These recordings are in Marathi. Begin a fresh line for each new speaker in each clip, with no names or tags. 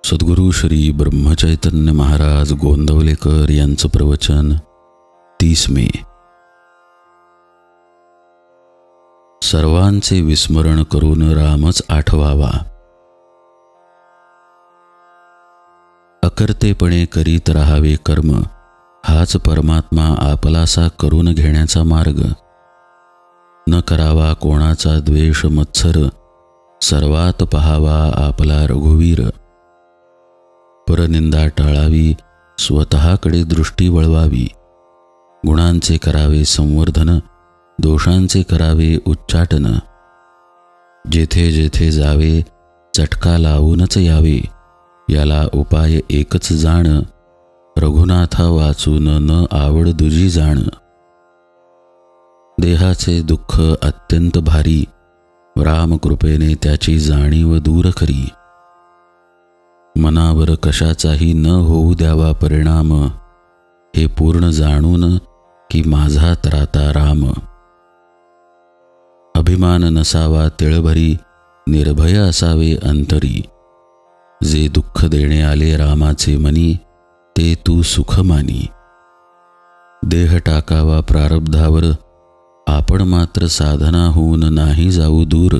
सद्गुरु श्री ब्रह्मचैतन्य महाराज गोंदवलेकर यांचं प्रवचन 30 मे. सर्वांचे विस्मरण करून रामच आठवावा. अकर्तेपणे करीत राहावे कर्म, हाच परमात्मा आपलासा करून घेण्याचा मार्ग. न करावा कोणाचा द्वेष मत्सर, सर्वात पहावा आपला रघुवीर. परनिंदा टाळावी, स्वतःकडे दृष्टी वळवावी. गुणांचे करावे संवर्धन, दोषांचे करावे उच्चाटन. जेथे जेथे जावे चटका लावूनच यावे, याला उपाय एकच जाण. रघुनाथा वाचून न आवड दुजी जाण. देहाचे दुःख अत्यंत भारी, रामकृपेने त्याची जाणीव दूर करी. मनावर कशाचाही न होऊ द्यावा परिणाम, हे पूर्ण जाणून की माझा त्राता राम. अभिमान नसावा तिळभरी, निर्भय असावे अंतरी. जे दुःख देणे आले रामाचे मनी, ते तू सुख मानी. देह टाकावा प्रारब्धावर, आपण मात्र साधना होऊन नाही जाऊ दूर.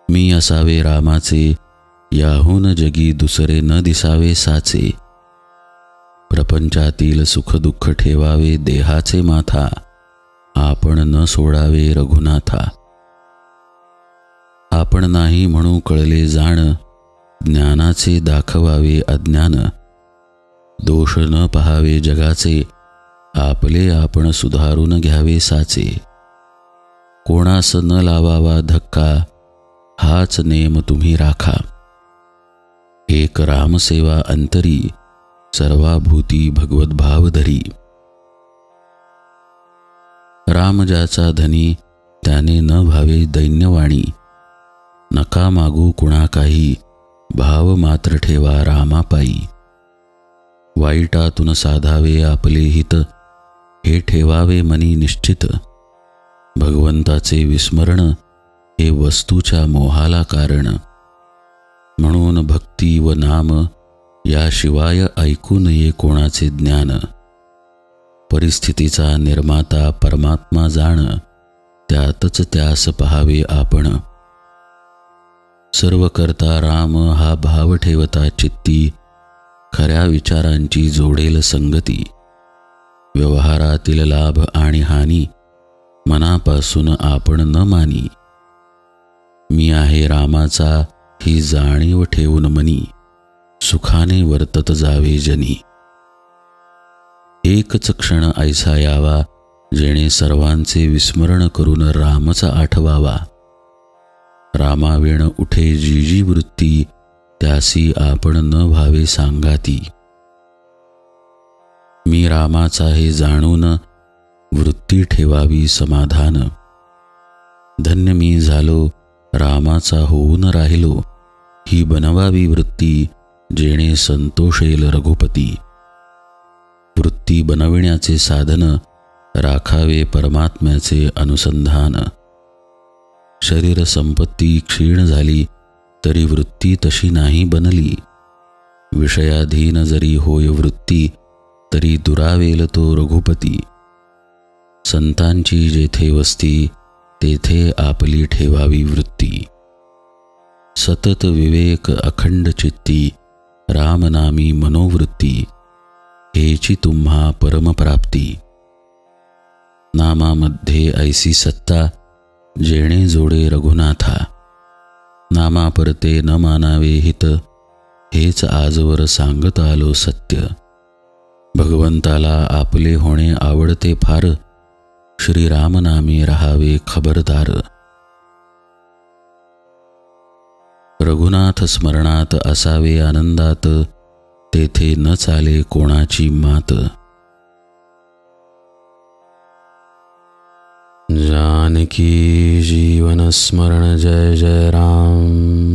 मी असावे रामाचे, याहून जगी दुसरे न दिसावे साचे. प्रपंचातील सुख दुःख ठेवावे देहाचे माथा, आपण न सोडावे रघुनाथा. आपण नाही म्हणू कळले जाण, ज्ञानाचे दाखवावे अज्ञान. दोष न पहावे जगाचे, आपले आपण सुधारून घ्यावे साचे. कोणास न लावावा धक्का, हाच नेम तुम्ही राखा. एक रामसेवा अंतरी, सर्वाभूती भगवत भाव धरी. राम ज्याचा धनी, त्याने न भावे दैन्यवाणी. नका मागू कुणा काही, भाव मात्र ठेवा रामापायी. वाईटातून साधावे आपले हित, हे ठेवावे मनी निश्चित. भगवंताचे विस्मरण, हे वस्तूच्या मोहाला कारण. म्हणून भक्ती व नाम, याशिवाय ऐकू नये कोणाचे ज्ञान. परिस्थितीचा निर्माता परमात्मा जाण, त्यातच त्यास पहावे आपण. सर्व करता राम हा भाव ठेवता चित्ती, खऱ्या विचारांची जोडेल संगती. व्यवहारातील लाभ आणि हानी, मनापासून आपण न मानी. मी आहे रामाचा, ही जाणीव ठेवून मनी. सुखाने वर्तत जावे जनी. एकच क्षण ऐसा यावा, जेणे सर्वांचे विस्मरण करून रामचा आठवावा. रामाविण उठे जी जी वृत्ती, त्यासी आपण न व्हावे सांगाती. मी रामाचा हे जाणून, वृत्ती ठेवावी समाधान. धन्य मी झालो, रामाचा होऊन राहिलो. ही बनवावी वृत्ती, जेणे संतोषेल रघुपती. वृत्ती बनविण्याचे साधन, राखावे परमात्म्याचे अनुसंधान. शरीर संपत्ती क्षीण झाली, तरी वृत्ती तशी नाही बनली. विषयाधीन जरी होय वृत्ती, तरी दुरावेल तो रघुपती. संतांची जेथे वस्ती, तेथे आपली ठेवावी वृत्ती. सतत विवेक अखंड चित्ती, रामनामी मनोवृत्ती. हेची तुम्हा परमप्राप्ती. नामामध्ये ऐसी सत्ता, जेणे जोडे रघुनाथा. नामा परते न मानावे हित, हेच आजवर सांगत आलो सत्य. भगवंताला आपले होणे आवडते फार, श्रीरामनामी रहावे खबरदार. रघुनाथ स्मरणात असावे आनंदात, तेथे न चाले कोणाची मात. जानकी जीवन स्मरण जय जय राम.